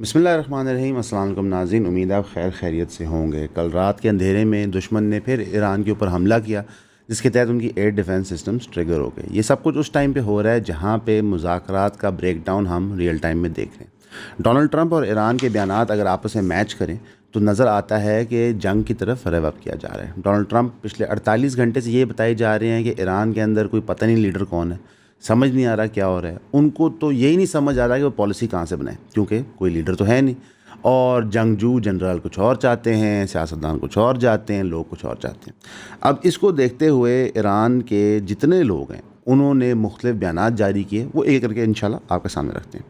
बिस्मिल्लाहिर्रहमानिर्रहीम। अस्सलाम वालेकुम नाज़रीन, उम्मीद आप खैर खैरियत से होंगे। कल रात के अंधेरे में दुश्मन ने फिर ईरान के ऊपर हमला किया, जिसके तहत उनकी एयर डिफेंस सिस्टम्स ट्रिगर हो गए। ये सब कुछ उस टाइम पे हो रहा है जहाँ पे मुज़ाकरात का ब्रेक डाउन हम रियल टाइम में देख रहे हैं। डोनाल्ड ट्रंप और ईरान के बयानात अगर आपस में मैच करें तो नज़र आता है कि जंग की तरफ रेव अप किया जा रहा है। डोनाल्ड ट्रंप पिछले 48 घंटे से ये बताए जा रहे हैं कि ईरान के अंदर कोई पता नहीं लीडर कौन है, समझ नहीं आ रहा क्या हो रहा है। उनको तो यही नहीं समझ आ रहा कि वो पॉलिसी कहाँ से बनाए, क्योंकि कोई लीडर तो है नहीं। और जंगजू जनरल कुछ और चाहते हैं, सियासतदान कुछ और चाहते हैं, लोग कुछ और चाहते हैं। अब इसको देखते हुए ईरान के जितने लोग हैं उन्होंने मुख्तलिफ बयानात जारी किए, वो एक करके इंशाल्लाह आपके सामने रखते हैं।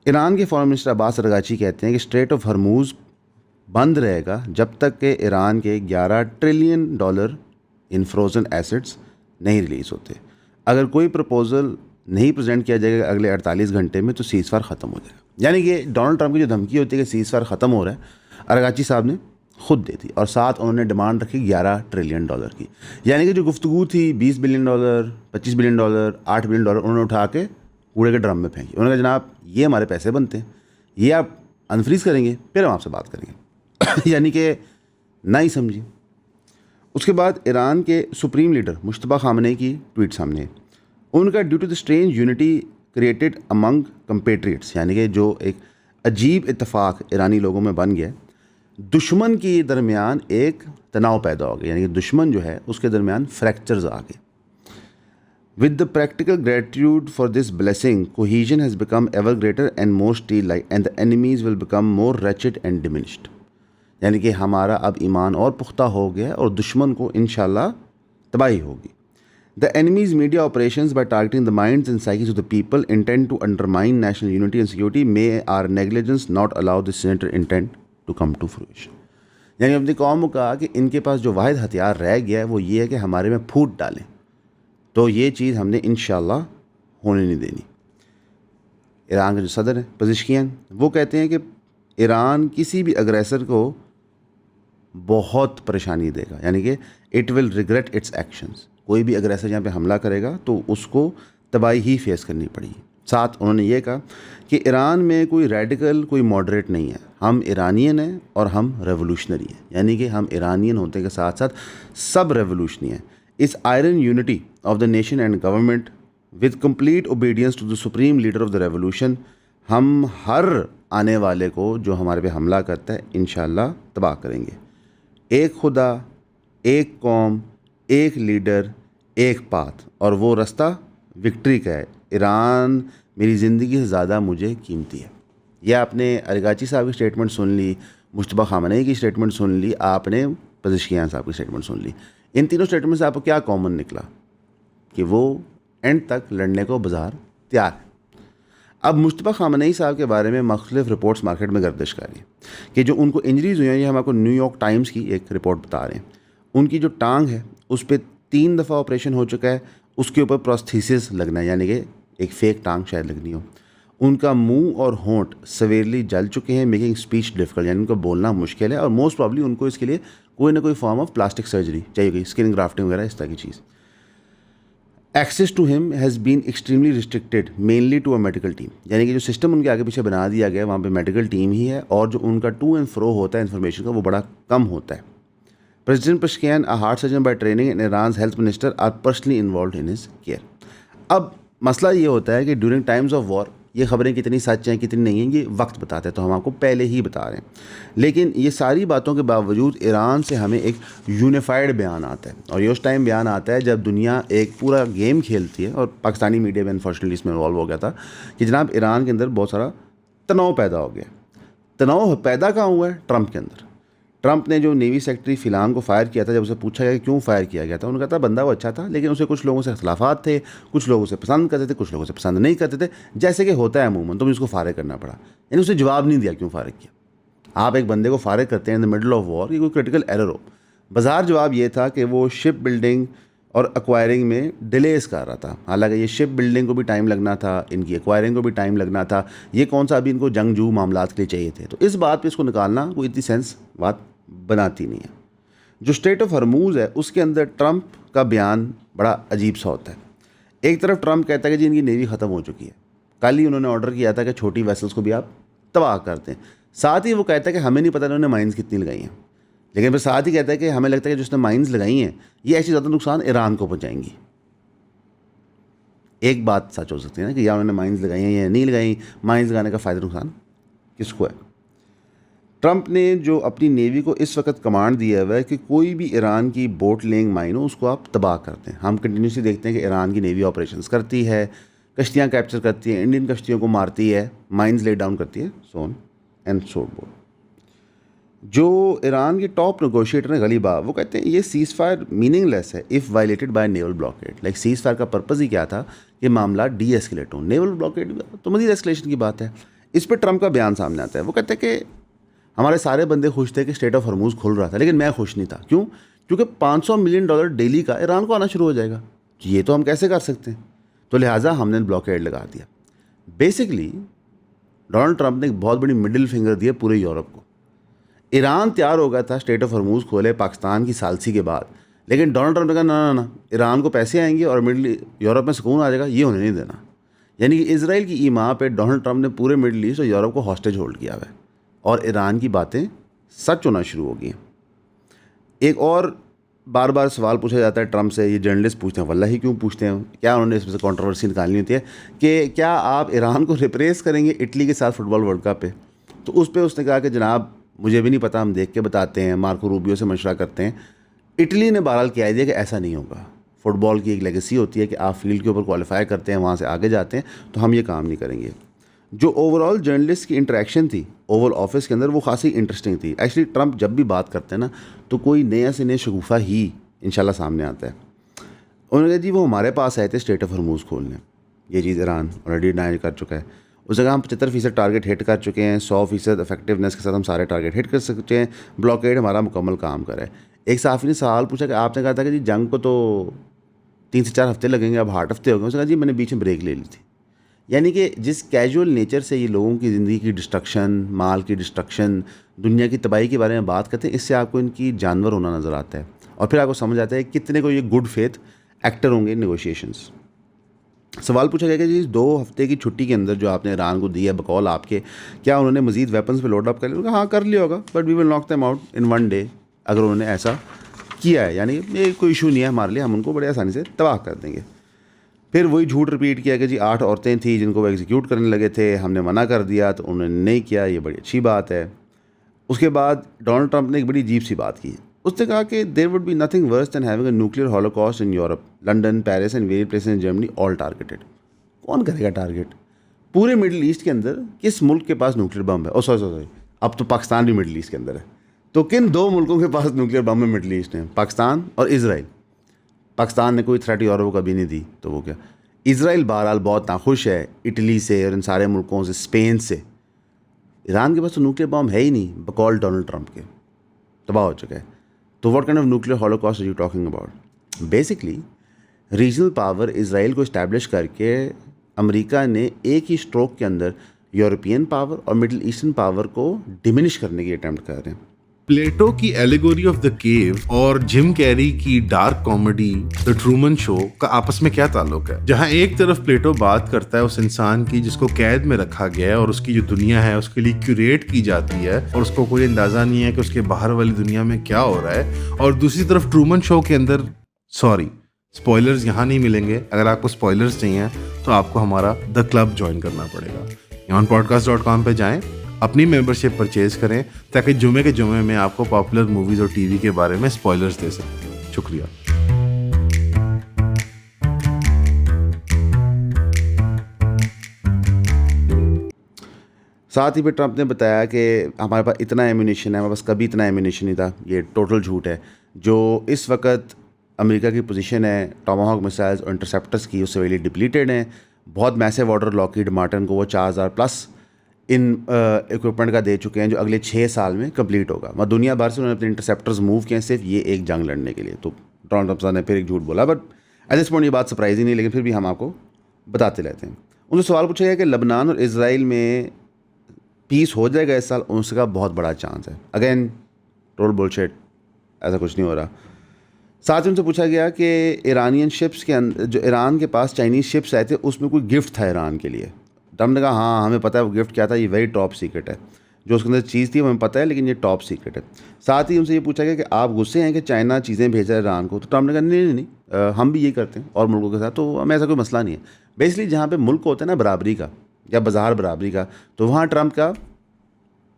ईरान के फॉरेन मिनिस्टर अब्बास अरगाची कहते हैं कि स्ट्रेट ऑफ हरमूज़ बंद रहेगा जब तक कि ईरान के $11 ट्रिलियन इन फ्रोज़न एसेट्स नहीं रिलीज़ होते। अगर कोई प्रपोज़ल नहीं प्रेजेंट किया जाएगा अगले 48 घंटे में तो सीज़फायर ख़त्म हो जाएगा। यानी कि डोनाल्ड ट्रंप की जो धमकी होती है कि सीज़फायर ख़त्म हो रहा है, अरगाची साहब ने खुद दे दी, और साथ उन्होंने डिमांड रखी $11 ट्रिलियन की। यानी कि जो गुफ्तगू थी $20 बिलियन, $25 बिलियन, $8 बिलियन, उन्होंने उठा के कूड़े के ड्रम में फेंकी। उन्होंने कहा जनाब ये हमारे पैसे बनते हैं, ये आप अनफ्रीज़ करेंगे फिर हम आपसे बात करेंगे। यानी कि ना ही समझी। उसके बाद ईरान के सुप्रीम लीडर मुश्तबा खामनेई की ट्वीट सामने है। उनका due to the strange unity created among compatriots, यानी कि जो एक अजीब इत्तेफाक ईरानी लोगों में बन गया, दुश्मन के दरमियान एक तनाव पैदा हो गया। यानी कि दुश्मन जो है उसके दरमियान फ्रैक्चर्स आ गए। With the practical gratitude for this blessing cohesion has become ever greater and more steel like and the enemies will become more wretched and diminished. यानी कि हमारा अब ईमान और पुख्ता हो गया और दुश्मन को इंशाल्लाह तबाही होगी। The enemy's media operations by targeting the minds and psyches of the people intend to undermine national unity and security. May our negligence not allow this sinister intent to come to fruition. यानी अपनी कौम को कहा कि इनके पास जो वाहिद हथियार रह गया है वो ये है कि हमारे में फूट डालें, तो ये चीज़ हमने इंशाल्लाह होने नहीं देनी। ईरान के जो सदर हैं पज़ेश्कियान, वो कहते हैं कि ईरान किसी भी अग्रेसर को बहुत परेशानी देगा, यानी कि it will regret it's actions. कोई भी अग्रेसर यहाँ पे हमला करेगा तो उसको तबाही ही फेस करनी पड़ेगी। साथ उन्होंने ये कहा कि ईरान में कोई रेडिकल कोई मॉडरेट नहीं है, हम ईरानियन हैं और हम रेवोल्यूशनरी हैं। यानी कि हम ईरानियन होते के साथ साथ सब रेवोल्यूशनरी हैं। इस iron unity of the nation and government with complete obedience to the supreme leader of the revolution, हम हर आने वाले को जो हमारे पे हमला करता है इंशाल्लाह तबाह करेंगे। एक खुदा, एक कौम, एक लीडर, एक पाथ, और वो रास्ता विक्ट्री का है। ईरान मेरी ज़िंदगी से ज़्यादा मुझे कीमती है। यह आपने अरगाची साहब की स्टेटमेंट सुन ली, मुश्तबा खामनेई की स्टेटमेंट सुन ली, आपने पज़ेश्कियान साहब की स्टेटमेंट सुन ली। इन तीनों स्टेटमेंट से आपको क्या कॉमन निकला? कि वो एंड तक लड़ने को बाजार तैयार है। अब मुश्तबा खामनेई साहब के बारे में मुख्तलिफ रिपोर्ट्स मार्केट में गर्दिश कर रही हैं कि जो उनको इंजरीज़ हुई हैं, ये हम आपको न्यूयॉर्क टाइम्स की एक रिपोर्ट बता रहे हैं। उनकी जो टांग है उस पर 3 दफ़ा ऑपरेशन हो चुका है, उसके ऊपर प्रोस्थेसिस लगना है, यानी कि एक फ़ेक टांग शायद लगनी हो। उनका मुंह और होंठ सवेरली जल चुके हैं, मेकिंग स्पीच डिफ़िकल्ट, यानी उनका बोलना मुश्किल है, और मोस्ट प्रॉब्ली उनको इसके लिए कोई ना कोई फॉर्म ऑफ प्लास्टिक सर्जरी चाहिए, स्किन ग्राफ्टिंग वगैरह इस तरह की चीज़। Access to him has been extremely restricted mainly to a medical team, यानी कि जो सिस्टम उनके आगे पीछे बना दिया गया है वहाँ पे मेडिकल टीम ही है, और जो उनका टू एंड फ्रो होता है इन्फॉर्मेशन का वो बड़ा कम होता है। President Pezeshkian, a heart surgeon by training, and Iran health minister are personally involved in his care. अब मसला ये होता है कि ड्यूरिंग टाइम्स ऑफ वॉर ये खबरें कितनी सच हैं कितनी नहीं हैं ये वक्त बताते हैं, तो हम आपको पहले ही बता रहे हैं। लेकिन ये सारी बातों के बावजूद ईरान से हमें एक यूनिफाइड बयान आता है, और ये उस टाइम बयान आता है जब दुनिया एक पूरा गेम खेलती है, और पाकिस्तानी मीडिया में अनफॉर्चुनेटली इसमें इन्वॉल्व हो गया था कि जनाब ईरान के अंदर बहुत सारा तनाव पैदा हो गया। तनाव पैदा कहाँ हुआ है? ट्रंप के अंदर। ट्रंप ने जो नेवी सेक्रेटरी फिलान को फायर किया था, जब उसे पूछा गया कि क्यों फायर किया गया था, उन्होंने कहा था बंदा वो अच्छा था, लेकिन उसे कुछ लोगों से इख्तलाफात थे, कुछ लोग उसे पसंद करते थे, कुछ लोग उसे पसंद नहीं करते थे, जैसे कि होता है अमूमन, तो मुझे उसको फायर करना पड़ा। यानी उसे जवाब नहीं दिया क्यों फायर किया। आप एक बंदे को फायर करते हैं in the middle of war, ये कोई क्रिटिकल एरर हो। बाजार जवाब ये था कि वो शिप बिल्डिंग और एक्वायरिंग में डिलेस कर रहा था। हालांकि ये शिप बिल्डिंग को भी टाइम लगना था, इनकी एक्वायरिंग को भी टाइम लगना था, ये कौन सा अभी इनको जंगजू मामलात के लिए चाहिए थे। तो इस बात पे इसको निकालना कोई इतनी सेंस बात बनाती नहीं है। जो स्टेट ऑफ हरमूज़ है उसके अंदर ट्रंप का बयान बड़ा अजीब सा होता है। एक तरफ ट्रंप कहता है कि जी इनकी नेवी ख़त्म हो चुकी है, कल ही उन्होंने ऑर्डर किया था कि छोटी वेसल्स को भी आप तबाह कर दें। साथ ही वो कहता है कि हमें नहीं पता उन्होंने माइंस कितनी लगाई हैं, लेकिन फिर साथ ही कहता है कि हमें लगता है कि जो उसने माइंस लगाई हैं ये ऐसी ज़्यादा नुकसान ईरान को पहुँचाएंगी। एक बात सच हो सकती है ना कि या उन्होंने माइंस लगाई हैं या नहीं लगाई, माइंस लगाने का फ़ायदा नुकसान किसको है। ट्रंप ने जो अपनी नेवी को इस वक्त कमांड दिया हुआ है कि कोई भी ईरान की बोट लेइंग माइन हो उसको आप तबाह करते हैं। हम कंटिन्यूसली देखते हैं कि ईरान की नेवी ऑपरेशंस करती है, कश्तियाँ कैप्चर करती है, इंडियन कश्तियों को मारती है, माइंस ले डाउन करती है, so on and so forth. जो ईरान के टॉप नेगोशिएटर हैं गलीबाफ, वो कहते हैं ये सीज़ फायर मीनिंगलेस है if violated by naval blockade. Like ceasefire का पर्पज़ ही क्या था कि मामला डी एस्केलेट हो, नेवल ब्लॉकेड तो मज़ीद एस्केलेशन की बात है। इस पर ट्रंप का बयान सामने आता है। वो कहते हैं कि हमारे सारे बंदे खुश थे कि स्टेट ऑफ हॉर्मूज़ खुल रहा था, लेकिन मैं खुश नहीं था। क्यों? क्योंकि $500 मिलियन डेली का ईरान को आना शुरू हो जाएगा। ये तो हम कैसे कर सकते हैं? तो लिहाजा हमने ब्लॉकेड लगा दिया। बेसिकली डोनाल्ड ट्रंप ने एक बहुत बड़ी मिडिल फिंगर दी है पूरे यूरोप को। ईरान तैयार हो गया था स्टेट ऑफ हॉर्मूज़ खोले पाकिस्तान की सालसी के बाद, लेकिन डोनाल्ड ट्रंप ने कहा ना ना ना, ईरान को पैसे आएंगे और मिडिल यूरोप में सुकून आ जाएगा, ये होने नहीं देना। यानी कि इजराइल की ईमा पे डोनाल्ड ट्रंप ने पूरे मिडिल ईस्ट और यूरोप को हॉस्टेज होल्ड किया हुआ है और ईरान की बातें सच होना शुरू हो गई। एक और बार बार सवाल पूछा जाता है ट्रंप से, ये जर्नलिस्ट पूछते हैं, वल्लाही क्यों पूछते हैं, क्या उन्होंने इसमें से कंट्रोवर्सी निकालनी होती है कि क्या आप ईरान को रिप्लेस करेंगे इटली के साथ फुटबॉल वर्ल्ड कप पे? तो उस पर उसने कहा कि जनाब मुझे भी नहीं पता, हम देख के बताते हैं, मार्को रूबियो से मशवरा करते हैं। इटली ने बहरहाल कह दिया कि ऐसा नहीं होगा। फुटबॉल की एक लेगेसी होती है कि आप फील्ड के ऊपर क्वालिफाई करते हैं, वहाँ से आगे जाते हैं, तो हम ये काम नहीं करेंगे। जो ओवरऑल जर्नलिस्ट की इंटरेक्शन थी ओवल ऑफिस के अंदर वो खासी इंटरेस्टिंग थी। एक्चुअली ट्रंप जब भी बात करते हैं ना तो कोई नया से नया शगुफा ही इंशाल्लाह सामने आता है। उन्होंने कहा जी वो हमारे पास आए थे स्टेट ऑफ हॉर्मूज़ खोलने, ये चीज़ ईरान ऑलरेडी डिनाई कर चुका है। उस जगह हम 75% टारगेट हिट कर चुके हैं, 100% इफेक्टिवनेस के साथ हम सारे टारगेट हिट कर सकते हैं, ब्लॉकेड हमारा मुकम्मल काम करे। एक साफ़ी ने सवाल पूछा कि आपने कहा था कि जी जंग को तो 3 से 4 हफ्ते लगेंगे, अब 8 हफ्ते हो गए। उसने कहा जी मैंने बीच में ब्रेक ले ली थी। यानी कि जिस कैजुअल नेचर से ये लोगों की ज़िंदगी की डिस्ट्रक्शन, माल की डिस्ट्रक्शन, दुनिया की तबाही के बारे में बात करते हैं, इससे आपको इनकी जानवर होना नज़र आता है और फिर आपको समझ आता है कितने को ये गुड फेथ एक्टर होंगे नेगोशिएशंस। सवाल पूछा गया कि जी 2 हफ्ते की छुट्टी के अंदर जो आपने ईरान को दी है बकौल आपके, क्या उन्होंने मज़ीद वेपन्स पे लोड अप कर लिया? हाँ कर लिया होगा, but we will knock them out in 1 day. अगर उन्होंने ऐसा किया है, यानी ये कोई इशू नहीं है हमारे लिए, हम उनको बड़े आसानी से तबाह कर देंगे। फिर वही झूठ रिपीट किया कि जी 8 औरतें थी जिनको वो एग्जीक्यूट करने लगे थे, हमने मना कर दिया तो उन्होंने नहीं किया, ये बड़ी अच्छी बात है। उसके बाद डोनाल्ड ट्रंप ने एक बड़ी अजीब सी बात की। उसने कहा कि there would be nothing worse than having a nuclear holocaust in Europe, London, Paris and various places in Germany all targeted. कौन करेगा टारगेट? पूरे मिडिल ईस्ट के अंदर किस मुल्क के पास न्यूक्लियर बम है? ओ सॉरी, अब तो पाकिस्तान भी मिडिल ईस्ट के अंदर है। तो किन 2 मुल्कों के पास न्यूक्लियर बम है मिडिल ईस्ट में? पाकिस्तान और इजराइल। पाकिस्तान ने कोई थ्रेट यूरोप को कभी नहीं दी, तो वो क्या? इजराइल बहरहाल बहुत नाखुश है इटली से और इन सारे मुल्कों से, स्पेन से। ईरान के पास तो न्यूक्लियर बम है ही नहीं, बकौल डोनाल्ड ट्रंप के, तबाह हो चुका है। तो what kind of nuclear holocaust are you talking about? Basically regional power Israel को इस्टेब्लिश करके अमेरिका ने एक ही स्ट्रोक के अंदर यूरोपियन पावर और मिडिल ईस्टर्न पावर को डिमिनिश करने की अटैम्प्ट कर रहे हैं। प्लेटो की एलिगोरी ऑफ द केव और जिम कैरी की dark comedy the Truman show का आपस में क्या ताल्लुक है? जहां एक तरफ प्लेटो बात करता है उस इंसान की जिसको कैद में रखा गया है और उसकी जो दुनिया है उसके लिए क्यूरेट की जाती है और उसको कोई अंदाजा नहीं है कि उसके बाहर वाली दुनिया में क्या हो रहा है, और दूसरी तरफ ट्रूमन शो के अंदर, सॉरी स्पॉयलर्स यहाँ नहीं मिलेंगे, अगर आपको स्पॉयलर्स चाहिए तो आपको हमारा द क्लब ज्वाइन करना पड़ेगा। yawnpodcast.com पे जाएं, अपनी मेंबरशिप परचेज करें ताकि जुमे के जुमे में आपको पॉपुलर मूवीज़ और टीवी के बारे में स्पॉयलर्स दे सकते हैं। शुक्रिया। साथ ही फिर ट्रंप ने बताया कि हमारे पास इतना एम्यूनेशन है, हमारे पास कभी इतना एम्यूनेशन नहीं था। ये टोटल झूठ है। जो इस वक्त अमेरिका की पोजीशन है टॉमाहॉक मिसाइल्स और इंटरसेप्टर्स की, उससे वेली डिप्लीटेड हैं। बहुत मैसिव ऑर्डर लॉकहीड मार्टिन को वो 4000 प्लस इन इक्विपमेंट का दे चुके हैं जो अगले 6 साल में कंप्लीट होगा। मतलब दुनिया भर से उन्होंने अपने इंटरसेप्टर्स मूव किए हैं सिर्फ ये एक जंग लड़ने के लिए। तो डोनाल्ड ट्रंप साहब ने फिर एक झूठ बोला, बट एट दिस पॉइंट ये बात सरप्राइजिंग नहीं, लेकिन फिर भी हम आपको बताते रहते हैं। उन्हें सवाल पूछा गया कि लबनान और इसराइल में पीस हो जाएगा इस साल। उसका बहुत बड़ा चांस है। अगेन टोटल बुलशिट, ऐसा कुछ नहीं हो रहा। साथ ही उनसे पूछा गया कि ईरानियन शिप्स के अंदर जो ईरान के पास चाइनीज़ शिप्स आए थे उसमें कोई गिफ्ट था ईरान के लिए। ट्रम्प ने कहा हाँ हमें पता है वो गिफ्ट क्या था, ये वेरी टॉप सीक्रेट है, जो उसके अंदर चीज़ थी वो हमें पता है लेकिन ये टॉप सीक्रेट है। साथ ही उनसे ये पूछा गया कि आप गुस्से हैं कि चाइना चीज़ें भेजा है ईरान को, तो ट्रम्प ने कहा नहीं, हम भी यही करते हैं और मुल्कों के साथ, तो हमें ऐसा कोई मसला नहीं है। बेसिकली जहाँ पे मुल्क होता है ना बराबरी का या बाजार बराबरी का, तो वहाँ ट्रम्प का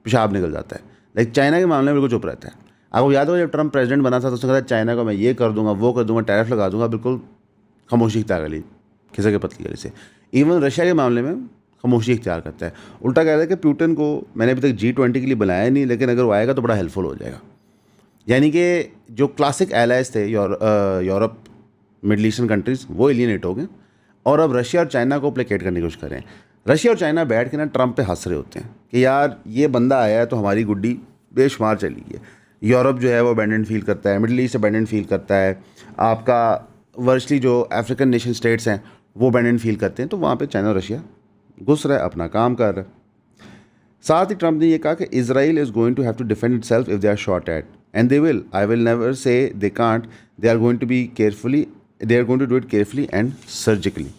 पेशाब निकल जाता है। लाइक चाइना के मामले में बिल्कुल चुप रहता है। आपको याद हो जब ट्रम्प प्रेसिडेंट बना था तो उसने कहा चाइना को मैं ये कर दूंगा वो कर दूंगा, टैरिफ लगा दूंगा, बिल्कुल खामोशी इख्तियार कर ली खिसा के पतली गली से। इवन रशिया के मामले में खामोशी इख्तियार करता है, उल्टा कहता है कि पुतिन को मैंने अभी तक G20 के लिए बुलाया नहीं, लेकिन अगर वो आएगा तो बड़ा हेल्पफुल हो जाएगा। यानी कि जो क्लासिक एलाइज थे यूरोप मिडल ईस्टर्न कंट्रीज़ वो एलियनेट हो गए और अब रशिया और चाइना को प्लेकेट करने की कोशिश कर रहे हैं। रशिया और चाइना बैठ के ना ट्रम्प पे हंस रहे होते हैं कि यार ये बंदा आया है तो हमारी गुड्डी बेशुमार चली है। यूरोप जो है वो अबैंडन फील करता है, मिडल ईस्ट अबैंडन फील करता है, आपका वर्चुअली जो अफ्रीकन नेशन स्टेट्स हैं वो अबैंडन फील करते हैं, तो वहाँ पे चाइना और रशिया घुस रहा है, अपना काम कर रहा है। साथ ही ट्रम्प ने ये कहा कि Israel is going to have to defend itself if they are shot at and they will, I will never say they can't, they are going to be carefully, they are going to do it carefully and surgically.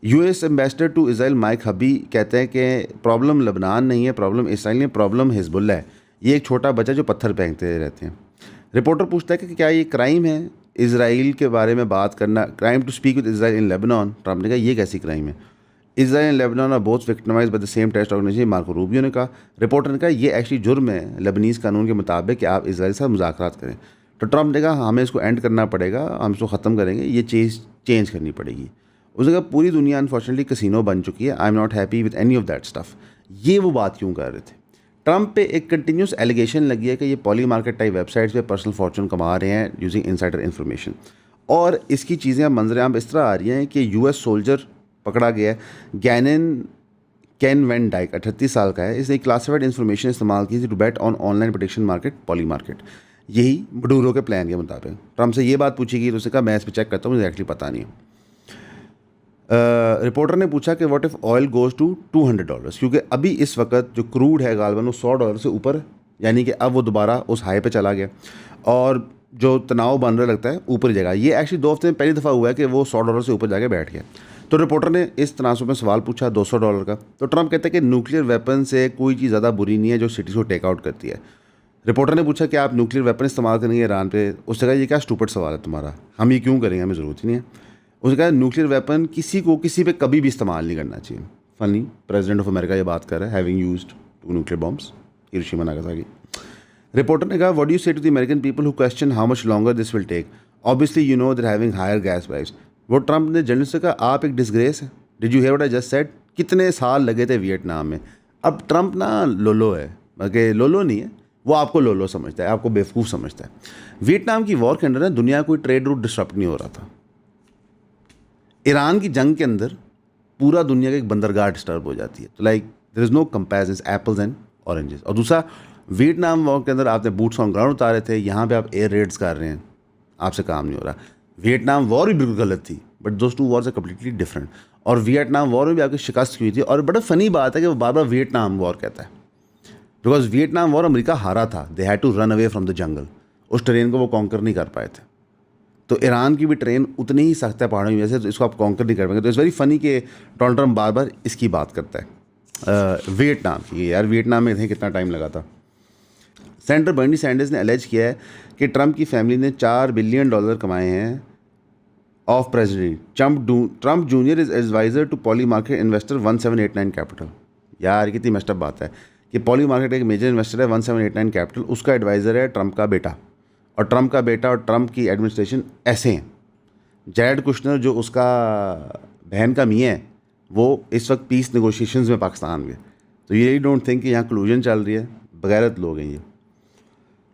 US ambassador to Israel Mike Huckabee कहते हैं कि problem लबनान नहीं है, problem Israel नहीं, problem Hezbollah है, ये एक छोटा बच्चा जो पत्थर फेंकते रहते हैं। रिपोर्टर पूछता है कि क्या ये क्राइम है इसराइल के बारे में बात करना, crime to speak with Israel in Lebanon. Trump ने कहा ये कैसी क्राइम है, Israel and Lebanon are both victimized by the same terrorist organization, Marco Rubio ने कहा। रिपोर्टर ने कहा ये एक्चुअली जुर्म है लेबनीज़ कानून के मुताबिक कि आप इसराइल के साथ मुज़ाकरात करें। तो ट्रम्प ने कहा हमें इसको एंड करना पड़ेगा, हम इसको ख़त्म करेंगे, ये चीज़ चेंज करनी पड़ेगी। उसने कहा पूरी दुनिया अनफॉर्चुनेटली कसिनो बन चुकी है, I am not happy with any of that stuff. ये वो बात क्यों कर रहे थे। ट्रम्प पे एक कंटिन्यूस एलिगेशन लगी है कि ये पॉली मार्केट टाइप वेबसाइट्स पे पर्सनल फॉर्चून कमा रहे हैं यूजिंग इनसाइडर इन्फॉर्मेशन, और इसकी चीज़ें अब मंजरेआम इस तरह आ रही हैं कि US सोल्जर पकड़ा गया है, गैनन कैन वैन डाइक 38 साल का है, इसने क्लासिफाइड इन्फॉर्मेशन इस्तेमाल की थी to bet on online prediction market Polymarket, यही मडूरो के प्लान के मुताबिक। ट्रम्प से ये बात पूछी गई तो उसने कहा मैं इस पर चेक करता हूँ, मुझे एक्चुअली पता नहीं है। रिपोर्टर ने पूछा कि what if oil goes to $200, क्योंकि अभी इस वक्त जो क्रूड है गालबन वो $100 से ऊपर, यानी कि अब वो दोबारा उस हाई पे चला गया और जो तनाव बन रहा लगता है ऊपर जाएगा। ये एक्चुअली 2 हफ्ते में पहली दफ़ा हुआ है कि वो $100 से ऊपर जाके बैठ गया। तो रिपोर्टर ने इस तनासुब में सवाल पूछा $200 का, तो ट्रम्प कहते हैं कि न्यूक्लियर वेपन से कोई चीज़ ज़्यादा बुरी नहीं है जो सिटीज़ को टेक आउट करती है। रिपोर्टर ने पूछा कि आप न्यूक्लियर वेपन इस्तेमाल करेंगे ईरान पे, उसने कहा ये क्या स्टूपिड सवाल है तुम्हारा, हम ये क्यों करेंगे, हमें ज़रूरत ही नहीं है। उसने कहा न्यूक्लियर वेपन किसी को किसी पे कभी भी इस्तेमाल नहीं करना चाहिए। फनी प्रेसिडेंट ऑफ अमेरिका ये बात कर रहा है, having used 2 nuclear bombs, Hiroshima Nagasaki. Reporter ने कहा what do you say to the American people who question how much longer this will take, obviously you know there having higher gas price. वो Trump ने journalist से कहा आप एक disgrace है, did you hear what I just said, कितने साल लगे थे वियतनाम में। अब ट्रम्प ना लोलो है, बल्कि लोलो नहीं है, वो आपको लोलो समझता है, आपको बेवकूफ़ समझता है। वियतनाम की वॉर के अंदर ना दुनिया कोई ट्रेड रूट डिस्टर्ब नहीं हो रहा था। ईरान की जंग के अंदर पूरा दुनिया का एक बंदरगाह डिस्टर्ब हो जाती है, तो like there is no comparison apples and oranges. और दूसरा वियतनाम वॉर के अंदर आपने बूट्स ऑन ग्राउंड उतारे थे, यहाँ पे आप एयर रेड्स कर रहे हैं, आपसे काम नहीं हो रहा। वियतनाम वॉर भी बिल्कुल गलत थी, but those 2 wars are completely different. और वियतनाम वॉर में भी आपकी शिकस्त हुई थी, और बड़ा फ़नी बात है कि वो बार बार वियतनाम वॉर कहता है, बिकॉज वियतनाम वॉर अमेरिका हारा था, they had to run away from the jungle, उस ट्रेन को वो कॉन्कर नहीं कर पाए थे। तो ईरान की भी ट्रेन उतनी ही सख्त है पहाड़ों की वजह से, तो इसको आप कॉन्कर नहीं कर पाएंगे। तो इट्स वेरी फनी कि डोनाल्ड ट्रम्प बार बार इसकी बात करता है वियतनाम की। यार वियतनाम में देखें कितना टाइम लगा था। सेनेटर बर्नी सैंडर्स ने एलेज किया है कि ट्रम्प की फैमिली ने $4 बिलियन कमाए हैं of president. Trump junior is adviser to Polymarket investor 1789 capital. यार कितनी मस्टअप बात है कि पॉली मार्केट एक मेजर इन्वेस्टर है 1789 कैपिटल, उसका एडवाइज़र है ट्रम्प का बेटा, और ट्रम्प का बेटा और ट्रम्प की एडमिनिस्ट्रेशन ऐसे हैं। जैरेड कुशनर जो उसका बहन का मियाँ है, वो इस वक्त पीस नेगोशिएशंस में पाकिस्तान में। तो ये डोंट थिंक कि यहाँ क्लूजन चल रही है, बगैरत लोग हैं ये।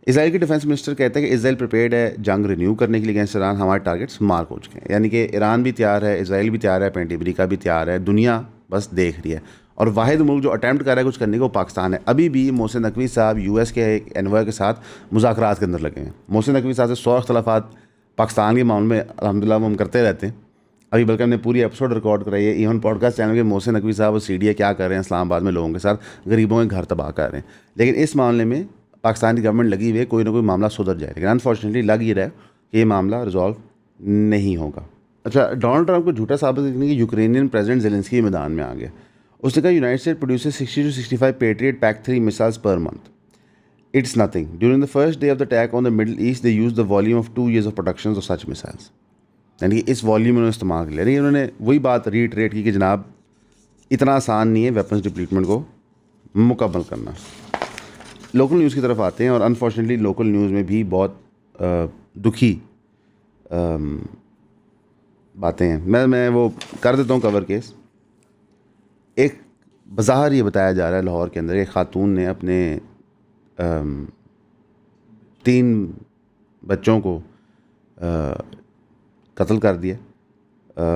इसराइल के डिफेंस मिनिस्टर कहते हैं कि इसराइल प्रिपेयर्ड है जंग रिन्यू करने के लिए अगेंस्ट ईरान, हमारे टारगेट्स मार्क हो चुके हैं। यानी कि ईरान भी तैयार है, इसराइल भी तैयार है, अमेरिका भी तैयार है, दुनिया बस देख रही है। और वाहिद मुल्क जो अटैम्प्ट कर रहा है कुछ करने को पाकिस्तान है। अभी भी मोहसिन नकवी साहब US के एक एनवॉय के साथ मुज़ाकरात के अंदर लगे हैं। मोहसिन नकवी साहब से 100 इख्तलाफात पाकिस्तान के मामले में अल्हम्दुलिल्लाह हम करते रहते हैं। अभी बल्कि हमने पूरी एपिसोड रिकॉर्ड कराई है इवन पॉडकास्ट चैनल के। मोहसिन नकवी साहब और CDA क्या कर रहे हैं इस्लामाबाद में लोगों के साथ, गरीबों के घर तबाह कर रहे हैं। लेकिन इस मामले में पाकिस्तान की गवर्नमेंट लगी हुई है, कोई ना कोई मामला सुधर जाए, लेकिन अनफॉर्चुनेटली लग ही रहा है कि ये मामला रिजॉल्व नहीं होगा। अच्छा, डोनाल्ड ट्रम्प को झूठा साबित करने के यूक्रेनियन प्रेसिडेंट ज़ेलेंस्की मैदान में आ गया। उसने कहा United state produces 60 to 65 patriot PAC-3 missiles per month. It's nothing. During the first day of the attack on the Middle East, they used the volume of 2 years of production of such missiles. यानी कि इस volume में उन्होंने इस्तेमाल कर लिया. नहीं, उन्होंने वही बात रीट्रेट की कि जनाब इतना आसान नहीं है वेपन्स डिप्लीटमेंट को मुकम्मल करना. लोकल न्यूज़ की तरफ आते हैं और अनफॉर्चुनेटली लोकल न्यूज़ में भी बहुत दुखी बातें हैं. मैं वो कर देता हूँ कवर केस. एक बज़ाहिर ये बताया जा रहा है लाहौर के अंदर एक ख़ातून ने अपने 3 बच्चों को कत्ल कर दिया.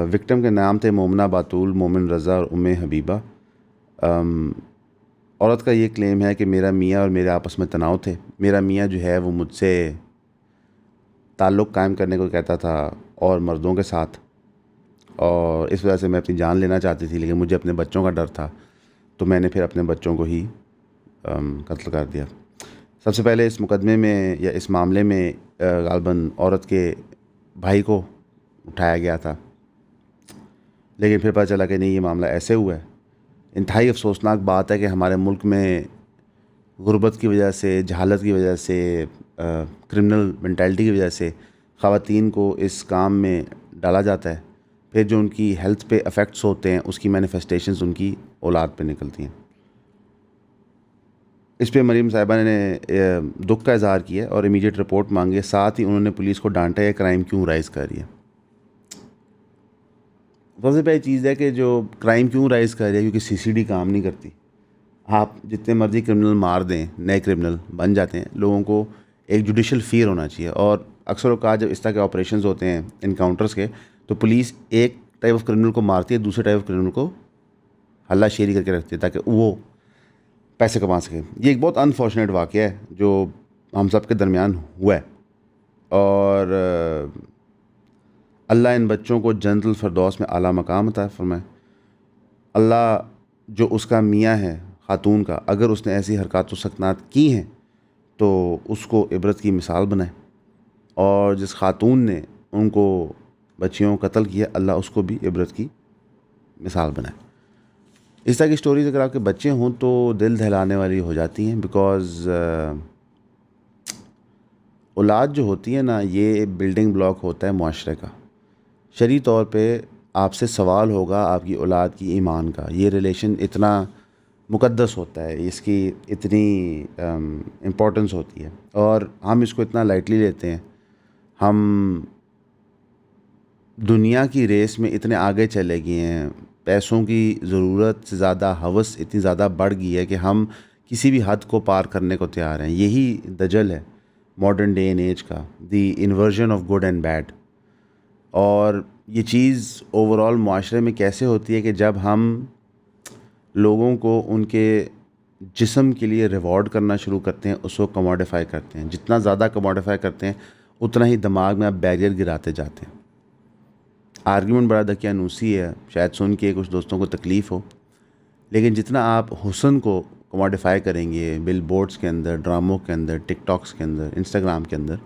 विक्टिम के नाम थे मोमना बातूल, मोमिन रज़ा और उम्मे हबीबा. औरत का ये क्लेम है कि मेरा मियाँ और मेरे आपस में तनाव थे. मेरा मियाँ जो है वो मुझसे ताल्लुक़ कायम करने को कहता था और मर्दों के साथ, और इस वजह से मैं अपनी जान लेना चाहती थी, लेकिन मुझे अपने बच्चों का डर था, तो मैंने फिर अपने बच्चों को ही कत्ल कर दिया. सबसे पहले इस मुकदमे में या इस मामले में गालबन औरत के भाई को उठाया गया था, लेकिन फिर पता चला कि नहीं, ये मामला ऐसे हुआ है. इंतहाई अफसोसनाक बात है कि हमारे मुल्क में गुर्बत की वजह से, जहालत की वजह से, क्रिमिनल मेंटालिटी की वजह से ख़वातीन को इस काम में डाला जाता है. फिर जो उनकी हेल्थ पे अफेक्ट्स होते हैं उसकी मैनिफेस्टेशंस उनकी औलाद पे निकलती हैं. इस पे मरीम साहिबा ने दुख का इजहार किया और इमीडिएट रिपोर्ट मांगी. साथ ही उन्होंने पुलिस को डांटा है क्राइम क्यों राइज़ कर रही है. सबसे पहली चीज़ है कि जो क्राइम क्यों राइज़ कर रही है, क्योंकि CCD काम नहीं करती. आप जितने मर्जी क्रिमिनल मार दें, नए क्रिमिनल बन जाते हैं. लोगों को एक जुडिशल फियर होना चाहिए. और अक्सर औक़ात जब इस तरह के ऑपरेशंस होते हैं इनकाउंटर्स के, तो पुलिस एक टाइप ऑफ क्रिमिनल को मारती है, दूसरे टाइप ऑफ क्रिमिनल को हल्ला शेरी करके रखती है ताकि वो पैसे कमा सकें. ये एक बहुत अनफॉर्चुनेट वाक़या है जो हम सब के दरमियान हुआ है. और अल्लाह इन बच्चों को जन्नतुल फिरदौस में आला मकाम अता फरमाए. अल्लाह जो उसका मियाँ है ख़ातून का, अगर उसने ऐसी हरकत व सकनात की हैं तो उसको इबरत की मिसाल बनाए. और जिस ख़ातून ने उनको बच्चियों को कत्ल किया, अल्लाह उसको भी इबरत की मिसाल बनाए. इस तरह की स्टोरीज़ अगर आपके बच्चे हों तो दिल दहलाने वाली हो जाती हैं. बिकॉज़ औलाद जो होती है ना, ये बिल्डिंग ब्लॉक होता है मुआशरे का. शरई तौर पे आपसे सवाल होगा आपकी औलाद की ईमान का. ये रिलेशन इतना मुक़द्दस होता है, इसकी इतनी इम्पोर्टेंस होती है और हम इसको इतना लाइटली लेते हैं. हम दुनिया की रेस में इतने आगे चले गए हैं, पैसों की ज़रूरत से ज़्यादा हवस इतनी ज़्यादा बढ़ गई है कि हम किसी भी हद को पार करने को तैयार हैं. यही दजल है मॉडर्न डे एंड एज का, the inversion of good and bad. और ये चीज़ ओवरऑल मुआशरे में कैसे होती है कि जब हम लोगों को उनके जिस्म के लिए रिवॉर्ड करना शुरू करते हैं, उसको कमोडिफाई करते हैं. जितना ज़्यादा कमोडिफाई करते हैं उतना ही दिमाग में आप बैरियर गिराते जाते हैं. आर्ग्यूमेंट बड़ा दकियानूसी है, शायद सुन के कुछ दोस्तों को तकलीफ़ हो, लेकिन जितना आप हुस्न को कमोडिफाई करेंगे बिल बोर्ड्स के अंदर, ड्रामों के अंदर, टिकटॉक्स के अंदर, इंस्टाग्राम के अंदर,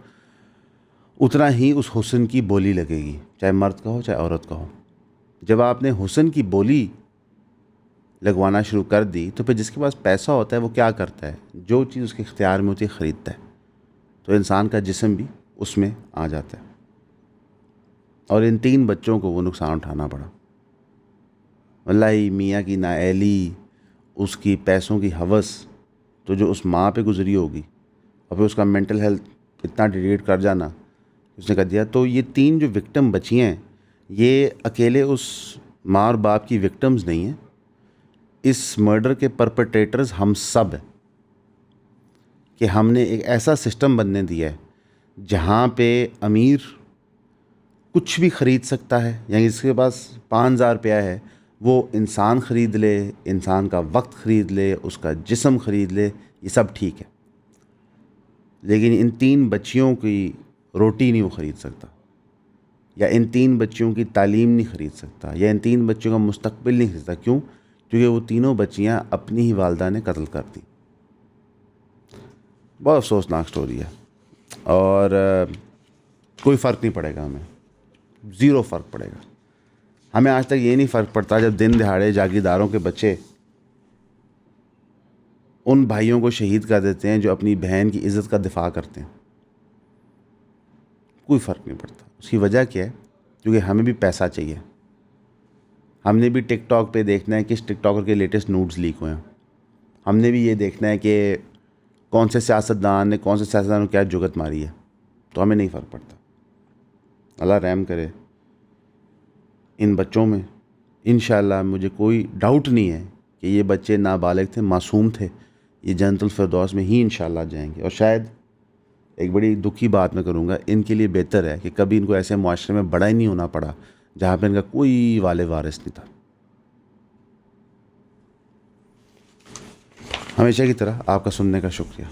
उतना ही उस हुस्न की बोली लगेगी, चाहे मर्द का हो चाहे औरत का हो. जब आपने हुस्न की बोली लगवाना शुरू कर दी तो फिर जिसके पास पैसा होता है वो क्या करता है, जो चीज़ उसके इख्तियार में होती है ख़रीदता है. तो इंसान का जिस्म भी उसमें आ जाता है. और इन 3 बच्चों को वो नुकसान उठाना पड़ा. वल्लाही मियाँ की नाअहली, उसकी पैसों की हवस, तो जो उस माँ पे गुजरी होगी, और फिर उसका मेंटल हेल्थ इतना डिटेट कर जाना उसने कर दिया. तो ये 3 जो विक्टिम बची हैं, ये अकेले उस माँ और बाप की विक्टिम्स नहीं हैं. इस मर्डर के परपेट्रेटर्स हम सब हैं कि हमने एक ऐसा सिस्टम बनने दिया है जहाँ पे अमीर कुछ भी ख़रीद सकता है. यानी जिसके पास 5,000 रुपया है वो इंसान ख़रीद ले, इंसान का वक्त ख़रीद ले, उसका जिस्म ख़रीद ले, ये सब ठीक है. लेकिन इन 3 बच्चियों की रोटी नहीं वो ख़रीद सकता, या इन 3 बच्चियों की तालीम नहीं ख़रीद सकता, या इन 3 बच्चों का मुस्तकबिल नहीं ख़रीद सकता. क्यों? क्योंकि वो तीनों बच्चियाँ अपनी ही वालदा ने कत्ल कर दी. बहुत अफसोसनाक स्टोरी है. और कोई फ़र्क नहीं पड़ेगा हमें, ज़ीरो फ़र्क पड़ेगा हमें. आज तक ये नहीं फ़र्क पड़ता जब दिन दिहाड़े जागीरदारों के बच्चे उन भाइयों को शहीद कर देते हैं जो अपनी बहन की इज़्ज़त का दिफा करते हैं। कोई फ़र्क नहीं पड़ता। उसकी वजह क्या है? क्योंकि हमें भी पैसा चाहिए। हमने भी टिकटॉक पे देखना है किस टिकटॉकर के लेटेस्ट नूड्स लीक हुए हैं। हमने भी ये देखना है कि कौन से सियासतदान ने को क्या जुगत मारी है। तो हमें नहीं फ़र्क पड़ता। अल्लाह रहम करे इन बच्चों में। इंशाअल्लाह मुझे कोई डाउट नहीं है कि ये बच्चे नाबालिग थे, मासूम थे। ये जन्नतुल फिरदौस में ही इंशाअल्लाह जाएंगे। और शायद एक बड़ी दुख की बात मैं करूँगा, इनके लिए बेहतर है कि कभी इनको ऐसे मुआशरे में बड़ा ही नहीं होना पड़ा जहाँ पे इनका कोई वाले वारिस नहीं था। हमेशा की तरह आपका सुनने का शुक्रिया।